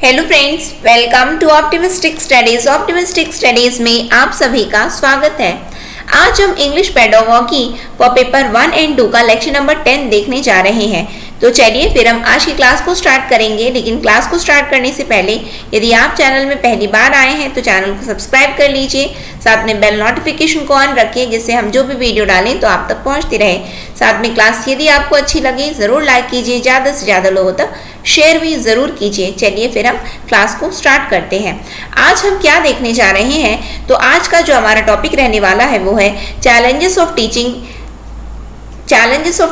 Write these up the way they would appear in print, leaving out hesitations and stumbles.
Hello friends, welcome to optimistic studies. Optimistic studies में आप सभी का स्वागत है। आज हम English pedagogy for paper 1 and 2 का लेक्चर नंबर 10 देखने जा रहे हैं। तो चलिए फिर हम आज की क्लास को स्टार्ट करेंगे। लेकिन क्लास को स्टार्ट करने से पहले यदि आप चैनल में पहली बार आए हैं तो चैनल को सब्सक्राइब कर लीजिए, साथ में बेल नोटिफिकेशन को ऑन रखिए जिससे हम जो भी वीडियो डालें तो आप तक पहुंचती रहे। साथ में क्लास यदि आपको अच्छी लगे ज़रूर लाइक कीजिए, ज़्यादा से ज़्यादा लोगों तक शेयर भी ज़रूर कीजिए। चलिए फिर हम क्लास को स्टार्ट करते हैं। आज हम क्या देखने जा रहे हैं, तो आज का जो हमारा टॉपिक रहने वाला है वो है challenges of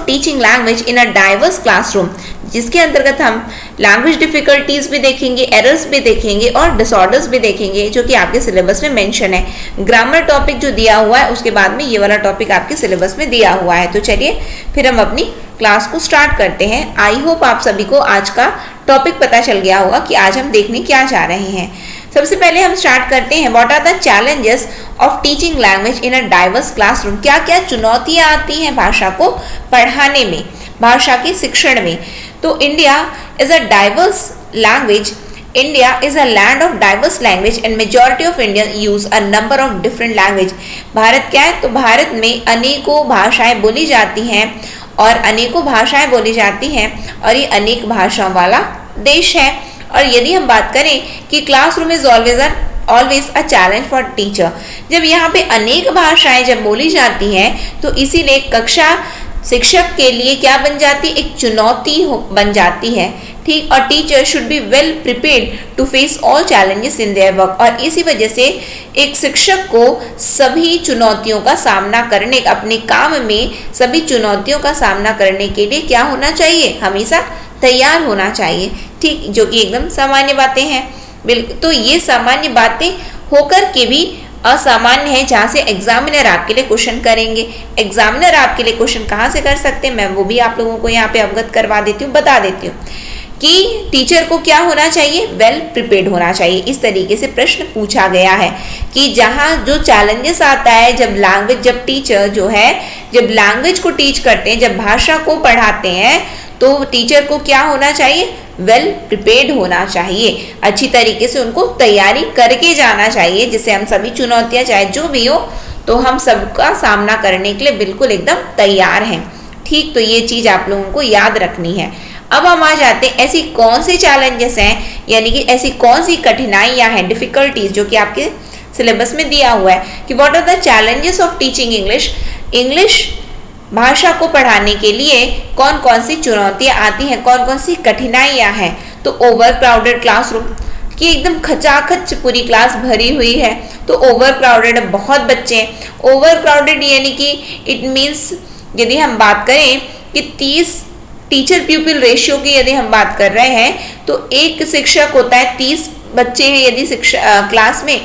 teaching language in a diverse classroom, जिसके अंतर्गत हम लैंग्वेज डिफिकल्टीज भी देखेंगे, एरर्स भी देखेंगे और डिसऑर्डर्स भी देखेंगे जो कि आपके सिलेबस में मेंशन है। ग्रामर टॉपिक जो दिया हुआ है उसके बाद में ये वाला टॉपिक आपके सिलेबस में दिया हुआ है। तो चलिए फिर हम अपनी क्लास को स्टार्ट करते हैं। आई होप आप सभी को आज का टॉपिक पता चल गया होगा कि आज हम देखने क्या जा रहे हैं। सबसे पहले हम स्टार्ट करते हैं, what are the challenges of teaching language in a diverse classroom. क्या क्या चुनौतियां आती हैं भाषा को पढ़ाने में, भाषा के शिक्षण में। तो India is a diverse language. India is a land of diverse language and majority of Indians use a number of different language. Bharat क्या है, तो भारत में अनेकों भाषाएं बोली जाती हैं और अनेकों भाषाएं बोली जाती हैं और ये अनेक भाषाओं वाला देश है। और यदि हम बात करें कि classroom is always a challenge for teacher, जब यहाँ पे अनेक भाषाएं जब बोली जाती हैं तो इसीलिए कक्षा शिक्षक के लिए क्या बन जाती है, एक चुनौती बन जाती है। ठीक, और teacher should be well prepared to face all challenges in their work. और इसी वजह से एक शिक्षक को सभी चुनौतियों का सामना करने, अपने काम में सभी चुनौतियों का सामना करने के लिए क्या होना चाहिए, हमेशा तैयार होना चाहिए। ठीक, जो कि एकदम सामान्य बातें हैं। बिल्कुल, तो ये सामान्य बातें होकर के भी असामान्य है, जहाँ से एग्जामिनर आपके लिए क्वेश्चन करेंगे। एग्जामिनर आपके लिए क्वेश्चन कहाँ से कर सकते हैं, मैं वो भी आप लोगों को यहाँ पे अवगत करवा देती हूँ, बता देती हूँ कि टीचर को क्या होना चाहिए, वेल प्रिपेयर्ड होना चाहिए। इस तरीके से प्रश्न पूछा गया है कि जहाँ जो चैलेंजेस आता है जब टीचर जो है जब लैंग्वेज को टीच करते हैं, जब भाषा को पढ़ाते हैं, तो टीचर को क्या होना चाहिए, वेल प्रिपेयर्ड होना चाहिए। अच्छी तरीके से उनको तैयारी करके जाना चाहिए, जिससे हम सभी चुनौतियां चाहे जो भी हो तो हम सबका सामना करने के लिए बिल्कुल एकदम तैयार हैं। ठीक, तो ये चीज आप लोगों को याद रखनी है। अब हम आ जाते हैं ऐसी कौन से चैलेंजेस हैं, यानी कि ऐसी कौन सी कठिनाइयां हैं, डिफिकल्टीज, जो कि आपके सिलेबस में दिया हुआ है कि what are the challenges of teaching English भाषा को पढ़ाने के लिए कौन कौन सी चुनौतियां आती हैं, कौन कौन सी कठिनाइयां हैं। तो ओवर क्राउडेड क्लासरूम की एकदम खचाखच पूरी क्लास भरी हुई है, तो ओवर क्राउडेड, बहुत बच्चे हैं। ओवर क्राउडेड यानी कि इट मीन्स यदि हम बात करें कि 30 टीचर प्यूपिल रेशियो की यदि हम बात कर रहे हैं तो एक शिक्षक होता है, 30 बच्चे हैं यदि क्लास में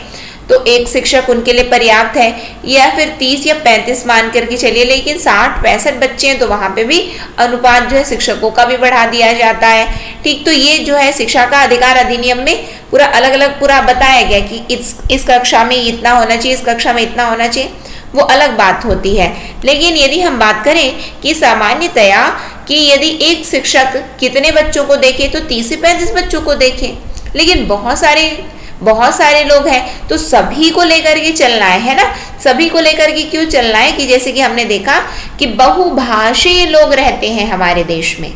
तो एक शिक्षक उनके लिए पर्याप्त है, या फिर 30 या 35 मान करके चलिए। लेकिन 60-65 बच्चे हैं तो वहाँ पे भी अनुपात जो है शिक्षकों का भी बढ़ा दिया जाता है। ठीक, तो ये जो है शिक्षा का अधिकार अधिनियम में पूरा अलग अलग पूरा बताया गया कि इस कक्षा में इतना होना चाहिए, इस कक्षा में इतना होना चाहिए, वो अलग बात होती है। लेकिन यदि हम बात करें कि सामान्यतया कि यदि एक शिक्षक कितने बच्चों को देखे, तो 30 से 35 बच्चों को देखे। लेकिन बहुत सारे लोग हैं तो सभी को लेकर के चलना है ना, सभी को लेकर के क्यों चलना है कि जैसे कि हमने देखा कि बहुभाषीय लोग रहते हैं हमारे देश में,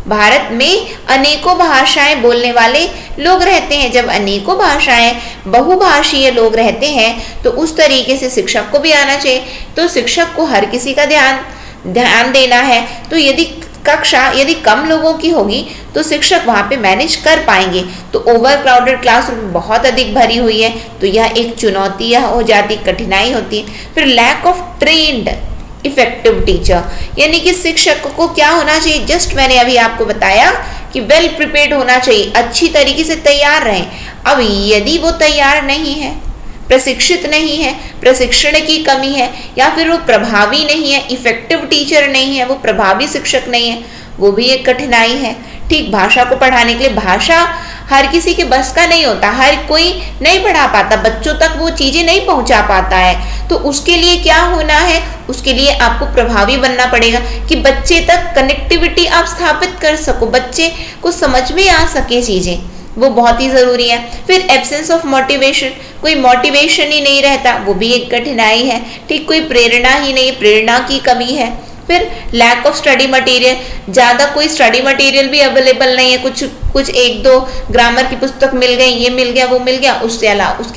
भारत में अनेकों भाषाएं बोलने वाले लोग रहते हैं। जब अनेकों भाषाएं बहुभाषीय लोग रहते हैं तो उस तरीके से शिक्षक को भी आना चाहिए। तो शिक्षक को हर किसी का ध्यान देना है। तो यदि कम लोगों की होगी तो शिक्षक वहाँ पे मैनेज कर पाएंगे। तो ओवर क्राउडेड क्लासरूम बहुत अधिक भरी हुई है तो यह एक चुनौती हो जाती, कठिनाई होती है। फिर lack of trained effective teacher, यानी कि शिक्षक को क्या होना चाहिए, जस्ट मैंने अभी आपको बताया कि वेल प्रिपेयर्ड होना चाहिए, अच्छी तरीके से तैयार रहें। अब यदि वो तैयार नहीं है, प्रशिक्षित नहीं है, प्रशिक्षण की कमी है, या फिर वो प्रभावी नहीं है, इफेक्टिव टीचर नहीं है, वो प्रभावी शिक्षक नहीं है, वो भी एक कठिनाई है। ठीक, भाषा को पढ़ाने के लिए भाषा हर किसी के बस का नहीं होता, हर कोई नहीं पढ़ा पाता, बच्चों तक वो चीजें नहीं पहुंचा पाता है। तो उसके लिए क्या होना है, उसके लिए आपको प्रभावी बनना पड़ेगा कि बच्चे तक कनेक्टिविटी आप स्थापित कर सको, बच्चे को समझ में आ सके चीजें। वो बहुत ही ज़रूरी है। फिर एब्सेंस ऑफ मोटिवेशन, कोई मोटिवेशन ही नहीं रहता, वो भी एक कठिनाई है। ठीक, कोई प्रेरणा ही नहीं, प्रेरणा की कमी है। फिर लैक ऑफ स्टडी मटेरियल, ज़्यादा कोई स्टडी मटेरियल भी अवेलेबल नहीं है, कुछ एक दो ग्रामर की पुस्तक मिल गई, ये मिल गया, वो मिल गया, उसके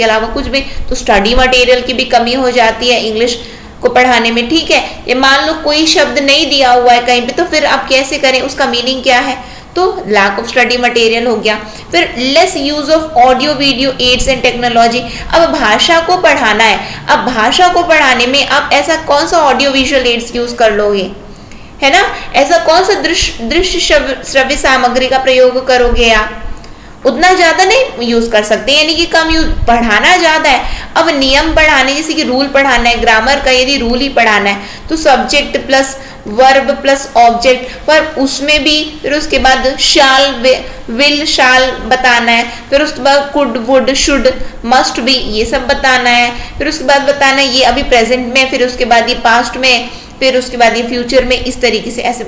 अलावा कुछ भी, तो स्टडी मटेरियल की भी कमी हो जाती है इंग्लिश को पढ़ाने में। ठीक है, ये मान लो कोई शब्द नहीं दिया हुआ है कहीं पे, तो फिर आप कैसे करें, उसका मीनिंग क्या है, तो लैक ऑफ स्टडी मटेरियल हो गया। फिर less use of audio video aids and technology, अब भाषा को पढ़ाना है, अब भाषा को पढ़ाने में आप ऐसा कौन सा ऑडियो विजुअल एड्स यूज कर लोगे, है ना, ऐसा कौन सा दृश्य श्रव्य सामग्री का प्रयोग करोगे आप, उतना ज्यादा नहीं यूज कर सकते, यानी कि कम यूज, पढ़ाना ज्यादा है। अब नियम पढ़ाने, जैसे कि रूल पढ़ाना है, ग्रामर का यदि रूल ही पढ़ाना है, तो subject plus verb plus object, पर उसमें भी फिर उसके बाद शाल विल शाल बताना है, फिर उसके बाद could would should must be, ये सब बताना है। फिर उसके बाद बताना है ये अभी प्रेजेंट में, फिर उसके बाद ये पास्ट में, फिर उसके बाद ये फ्यूचर में, इस तरीके से ऐसे।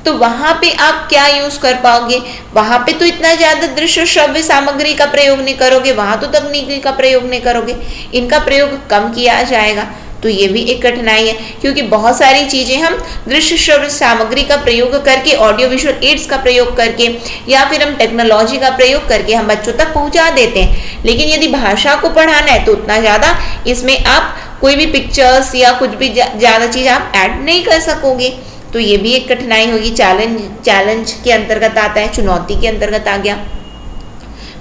तो वहां पे आप क्या यूज कर पाओगे, वहां पे तो इतना ज्यादा दृश्य श्रव्य सामग्री का प्रयोग नहीं करोगे, वहां तो तकनीकी का प्रयोग नहीं करोगे, इनका प्रयोग कम किया जाएगा। तो ये भी एक कठिनाई है, क्योंकि बहुत सारी चीजें हम दृश्य श्रव्य सामग्री का प्रयोग करके, ऑडियो विजुअल एड्स का प्रयोग करके, या फिर हम टेक्नोलॉजी का प्रयोग करके हम बच्चों तक पहुंचा देते हैं। लेकिन यदि भाषा को पढ़ाना है तो उतना ज्यादा इसमें आप कोई भी पिक्चर्स या कुछ भी ज्यादा चीज आप ऐड नहीं कर सकोगे। तो ये भी एक कठिनाई होगी, चैलेंज के अंतर्गत आता है, चुनौती के अंतर्गत आ गया।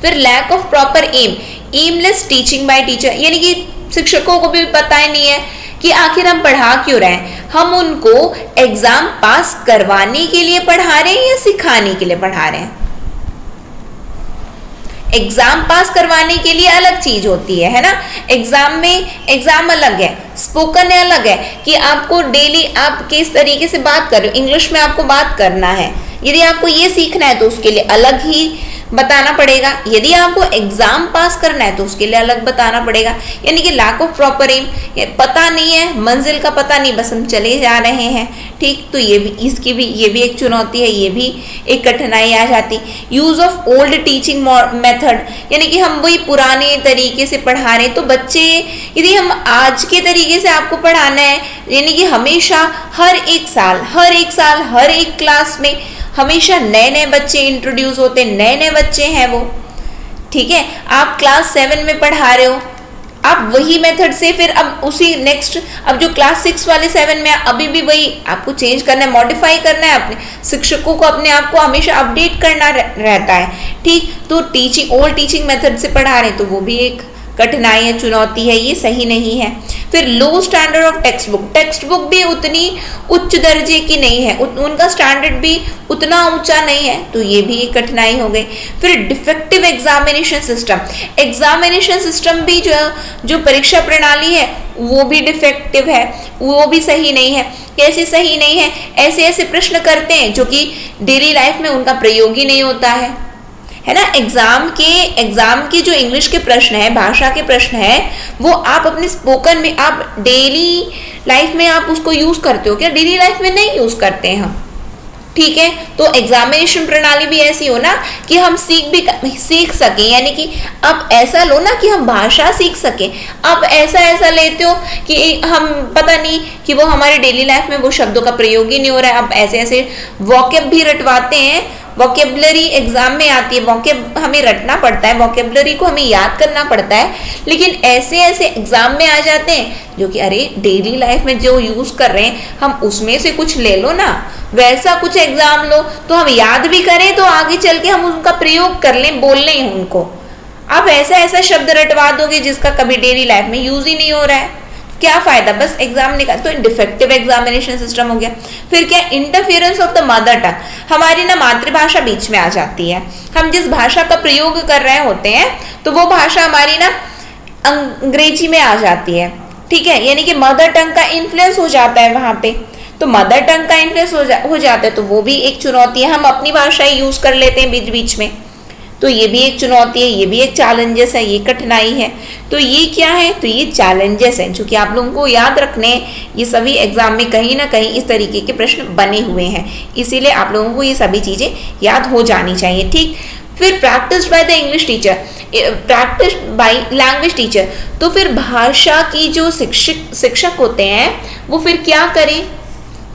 फिर lack of proper aimless teaching by teacher, यानी कि शिक्षकों को भी पता ही नहीं है कि आखिर हम पढ़ा क्यों रहे हैं, हम उनको एग्जाम पास करवाने के लिए पढ़ा रहे हैं या सिखाने के लिए पढ़ा रहे हैं। एग्जाम पास करवाने के लिए अलग चीज होती है ना, एग्जाम में एग्जाम अलग है, स्पोकन अलग है, कि आपको डेली आप किस तरीके से बात कर रहे हो, इंग्लिश में आपको बात करना है, यदि आपको ये सीखना है तो उसके लिए अलग ही बताना पड़ेगा, यदि आपको एग्जाम पास करना है तो उसके लिए अलग बताना पड़ेगा। यानी कि लैक ऑफ प्रॉपर एम, पता नहीं है, मंजिल का पता नहीं, बस हम चले जा रहे हैं। ठीक, तो ये भी एक चुनौती है, ये भी एक कठिनाई आ जाती। Use of old teaching method, यानी कि हम वही पुराने तरीके से पढ़ा रहे हैं, तो बच्चे यदि हम आज के तरीके से आपको पढ़ाना है, यानी कि हमेशा हर एक साल हर एक क्लास में हमेशा नए नए बच्चे इंट्रोड्यूस होते, नए बच्चे हैं वो। ठीक है, आप क्लास 7 में पढ़ा रहे हो, आप वही मेथड से फिर अब उसी नेक्स्ट, अब जो क्लास 6 वाले 7 में अभी भी वही आपको चेंज करना है, मॉडिफाई करना है, अपने शिक्षकों को अपने आप को हमेशा अपडेट करना रहता है। ठीक, तो ओल्ड टीचिंग मेथड से पढ़ा रहे हैं तो वो भी एक कठिनाई है, चुनौती है, ये सही नहीं है। फिर लो स्टैंडर्ड ऑफ टेक्स्ट बुक भी उतनी उच्च दर्जे की नहीं है, उनका स्टैंडर्ड भी उतना ऊंचा नहीं है, तो ये भी एक कठिनाई हो गई। फिर डिफेक्टिव एग्जामिनेशन सिस्टम भी जो परीक्षा प्रणाली है वो भी डिफेक्टिव है, वो भी सही नहीं है। कैसे सही नहीं है, ऐसे प्रश्न करते हैं जो कि डेली लाइफ में उनका प्रयोग ही नहीं होता है ना। एग्जाम के जो इंग्लिश के प्रश्न है, भाषा के प्रश्न है, वो आप अपने स्पोकन में, आप डेली लाइफ में आप उसको यूज करते हो क्या? डेली लाइफ में नहीं यूज करते हैं हम। ठीक है, तो एग्जामिनेशन प्रणाली भी ऐसी हो ना कि हम सीख सकें, यानी कि आप ऐसा लो ना कि हम भाषा सीख सकें। आप ऐसा लेते हो कि हम पता नहीं कि वो हमारे डेली लाइफ में वो शब्दों का प्रयोग ही नहीं हो रहा है। आप ऐसे वोकैब भी रटवाते हैं, वोकेबलरी एग्जाम में आती है, वोकेब हमें रटना पड़ता है, वोकेबलरी को हमें याद करना पड़ता है, लेकिन ऐसे एग्जाम में आ जाते हैं जो कि अरे डेली लाइफ में जो यूज कर रहे हैं हम उसमें से कुछ ले लो ना, वैसा कुछ एग्जाम लो तो हम याद भी करें, तो आगे चल के हम उनका प्रयोग कर लें, बोल लें उनको। आप ऐसा शब्द रटवा दोगे जिसका कभी डेली लाइफ में यूज ही नहीं हो रहा है, क्या फायदा, बस एग्जाम निकाल। तो डिफेक्टिव एग्जामिनेशन सिस्टम हो गया। फिर क्या, interference of the mother tongue, हमारी ना मातृभाषा बीच में आ जाती है। हम जिस भाषा का प्रयोग कर रहे होते हैं तो वो भाषा हमारी ना अंग्रेजी में आ जाती है। ठीक है, यानी कि मदर टंग का इन्फ्लुएंस हो जाता है वहां पे, तो मदर टंग का इन्फ्लुएंस हो जाता है, तो वो भी एक चुनौती है। हम अपनी भाषा ही यूज कर लेते हैं बीच बीच में, तो ये भी एक चुनौती है, ये भी एक चैलेंजेस है, ये कठिनाई है। तो ये क्या है, तो ये चैलेंजेस हैं जो कि आप लोगों को याद रखने, ये सभी एग्जाम में कहीं ना कहीं इस तरीके के प्रश्न बने हुए हैं, इसीलिए आप लोगों को ये सभी चीजें याद हो जानी चाहिए। ठीक, फिर practice by the English teacher, practice by language teacher. तो फिर भाषा की जो शिक्षक होते हैं वो फिर क्या करें,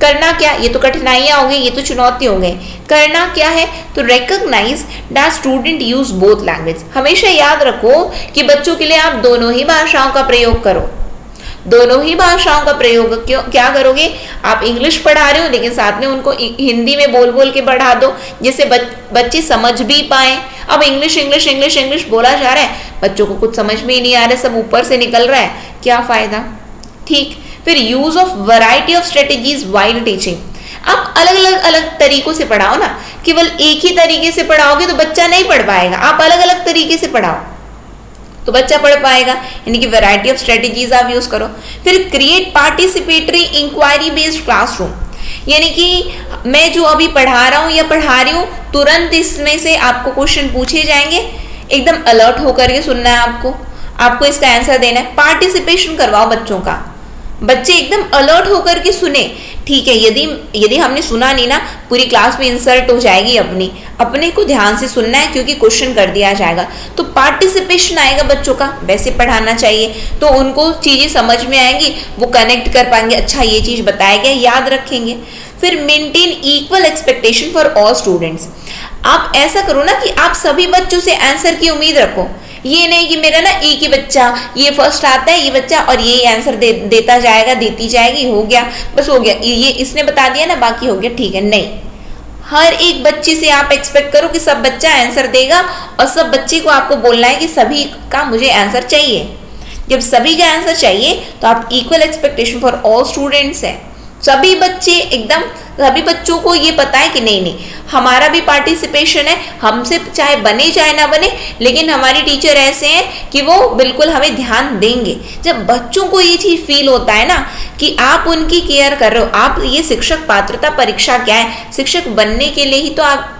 करना क्या, ये तो कठिनाइयां हो गई, ये तो चुनौती हो गई, करना क्या है, तो recognize that student use both language. हमेशा याद रखो कि बच्चों के लिए आप दोनों ही भाषाओं का प्रयोग करो, दोनों ही भाषाओं का प्रयोग क्या करोगे, आप इंग्लिश पढ़ा रहे हो लेकिन साथ में उनको हिंदी में बोल बोल के पढ़ा दो, जिससे बच्चे समझ भी पाए। अब इंग्लिश इंग्लिश इंग्लिश इंग्लिश बोला जा रहा है, बच्चों को कुछ समझ में ही नहीं आ रहा है, सब ऊपर से निकल रहा है, क्या फायदा। ठीक, फिर use of variety of strategies while teaching. आप अलग अलग तरीकों से पढ़ाओ ना, केवल एक ही तरीके से पढ़ाओगे तो बच्चा नहीं पढ़ पाएगा, आप अलग अलग तरीके से पढ़ाओ तो बच्चा पढ़ पाएगा, यानी कि वैरायटी ऑफ स्ट्रेटेजीज आप यूज करो। फिर create participatory inquiry based classroom, यानी कि मैं जो अभी पढ़ा रहा हूँ या पढ़ा रही हूँ, तुरंत इसमें से आपको क्वेश्चन पूछे जाएंगे, एकदम अलर्ट होकर के सुनना है आपको इसका आंसर देना है। पार्टिसिपेशन करवाओ बच्चों का, बच्चे एकदम अलर्ट होकर के सुने। ठीक है, यदि हमने सुना नहीं ना, पूरी क्लास में इंसल्ट हो जाएगी, अपने को ध्यान से सुनना है क्योंकि क्वेश्चन कर दिया जाएगा। तो पार्टिसिपेशन आएगा बच्चों का, वैसे पढ़ाना चाहिए तो उनको चीजें समझ में आएंगी, वो कनेक्ट कर पाएंगे, अच्छा ये चीज बताया गया, याद रखेंगे। फिर maintain equal expectation for all students. आप ऐसा करो ना कि आप सभी बच्चों से आंसर की उम्मीद रखो, ये नहीं कि मेरा ना एक ही बच्चा ये फर्स्ट आता है, ये बच्चा और ये आंसर देता जाएगा, देती जाएगी, हो गया बस हो गया, ये इसने बता दिया ना बाकी हो गया, ठीक है। नहीं, हर एक बच्चे से आप एक्सपेक्ट करो कि सब बच्चा आंसर देगा और सब बच्चे को आपको बोलना है कि सभी का मुझे आंसर चाहिए। जब सभी का आंसर चाहिए तो आप equal expectation for all students है, सभी बच्चे एकदम, सभी बच्चों को ये पता है कि नहीं हमारा भी पार्टिसिपेशन है, हमसे चाहे बने चाहे ना बने, लेकिन हमारी टीचर ऐसे हैं कि वो बिल्कुल हमें ध्यान देंगे। जब बच्चों को ये चीज फील होता है ना कि आप उनकी केयर कर रहे हो, आप ये शिक्षक पात्रता परीक्षा क्या है, शिक्षक बनने के लिए ही तो आप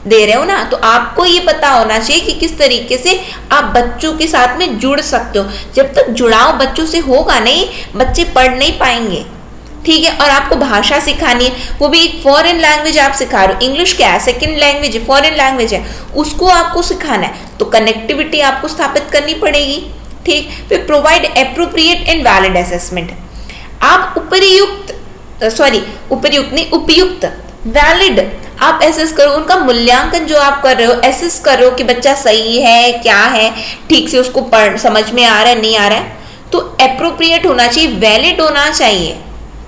दे रहे हो ना, तो आपको ये पता होना चाहिए कि किस तरीके से आप बच्चों के साथ में जुड़ सकते हो। जब तक जुड़ाव बच्चों से होगा नहीं, बच्चे पढ़ नहीं पाएंगे। ठीक है, और आपको भाषा सिखानी है, वो भी एक फॉरेन लैंग्वेज आप सिखा रहे हो, इंग्लिश क्या है, सेकंड लैंग्वेज है, फॉरेन लैंग्वेज है, उसको आपको सिखाना है, तो कनेक्टिविटी आपको स्थापित करनी पड़ेगी। ठीक, फिर provide appropriate and valid assessment. आप उपयुक्त वैलिड आप एसेस करो, उनका मूल्यांकन जो आप कर रहे हो, एसेस कर रहे हो कि बच्चा सही है क्या है, ठीक से उसको समझ में आ रहा है नहीं आ रहा है, तो एप्रोप्रिएट होना चाहिए, वैलिड होना चाहिए,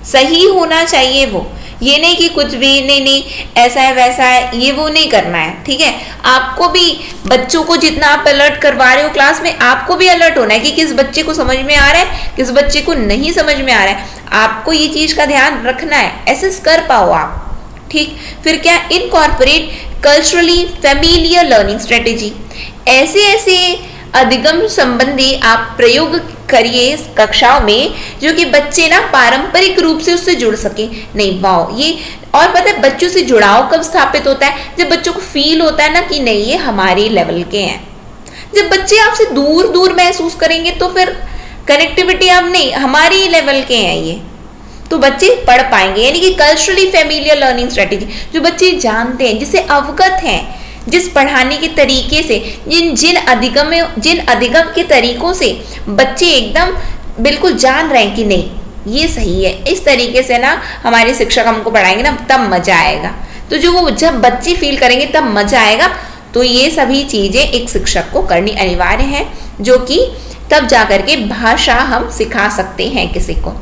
सही होना चाहिए। वो ये नहीं कि कुछ भी नहीं ऐसा है वैसा है, ये वो नहीं करना है। ठीक है, आपको भी बच्चों को जितना आप अलर्ट करवा रहे हो क्लास में, आपको भी अलर्ट होना है कि किस बच्चे को समझ में आ रहा है, किस बच्चे को नहीं समझ में आ रहा है, आपको ये चीज का ध्यान रखना है, एसेस कर पाओ आप। ठीक, फिर क्या, incorporate culturally familiar learning strategy. ऐसे अधिगम संबंधी आप प्रयोग करिए कक्षाओं में जो कि बच्चे ना पारंपरिक रूप से उससे जुड़ सके। नहीं वाओ, ये और पता है बच्चों से जुड़ाव कब स्थापित होता है, जब बच्चों को फील होता है ना कि नहीं ये हमारे लेवल के हैं। जब बच्चे आपसे दूर दूर महसूस करेंगे तो फिर कनेक्टिविटी अब नहीं, हमारी लेवल के हैं ये, तो बच्चे पढ़ पाएंगे। यानी कि कल्चरली फैमिलियर लर्निंग स्ट्रेटेजी, जो बच्चे जानते हैं, जिसे अवगत हैं, जिस पढ़ाने के तरीके से, जिन अधिगम के तरीकों से बच्चे एकदम बिल्कुल जान रहे हैं कि नहीं ये सही है, इस तरीके से ना हमारे शिक्षक हमको पढ़ाएंगे ना, तब मजा आएगा। तो जब बच्चे फील करेंगे तब मजा आएगा। तो ये सभी चीजें एक शिक्षक को करनी अनिवार्य है, जो कि तब जाकर के भाषा हम सिखा सकते हैं किसी को।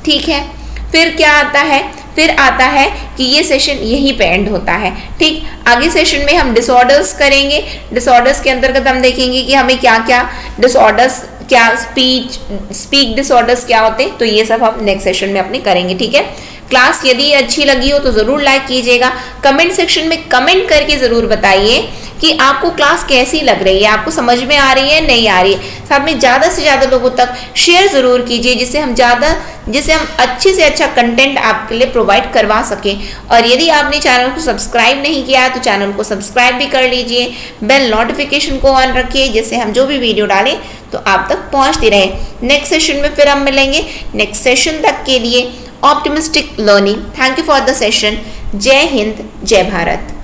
ठीक है, फिर क्या आता है, फिर आता है कि ये सेशन यहीं पे एंड होता है। ठीक, आगे सेशन में हम डिसऑर्डर्स करेंगे। डिसऑर्डर्स के अंतर्गत हम देखेंगे कि हमें क्या क्या डिसऑर्डर्स, क्या स्पीक डिसऑर्डर्स क्या होते हैं, तो ये सब हम नेक्स्ट सेशन में अपने करेंगे। ठीक है, क्लास यदि अच्छी लगी हो तो जरूर लाइक कीजिएगा, कमेंट सेक्शन में कमेंट करके जरूर बताइए कि आपको क्लास कैसी लग रही है, आपको समझ में आ रही है नहीं आ रही है। साथ में ज़्यादा से ज़्यादा लोगों तक शेयर ज़रूर कीजिए, जिससे हम अच्छे से अच्छा कंटेंट आपके लिए प्रोवाइड करवा सकें। और यदि आपने चैनल को सब्सक्राइब नहीं किया तो चैनल को सब्सक्राइब भी कर लीजिए, बेल नोटिफिकेशन को ऑन रखिए, जिससे हम जो भी वीडियो डालें तो आप तक पहुँचती रहे। नेक्स्ट सेशन में फिर हम मिलेंगे। नेक्स्ट सेशन तक के लिए optimistic learning. Thank you for the session. जय हिंद, जय भारत।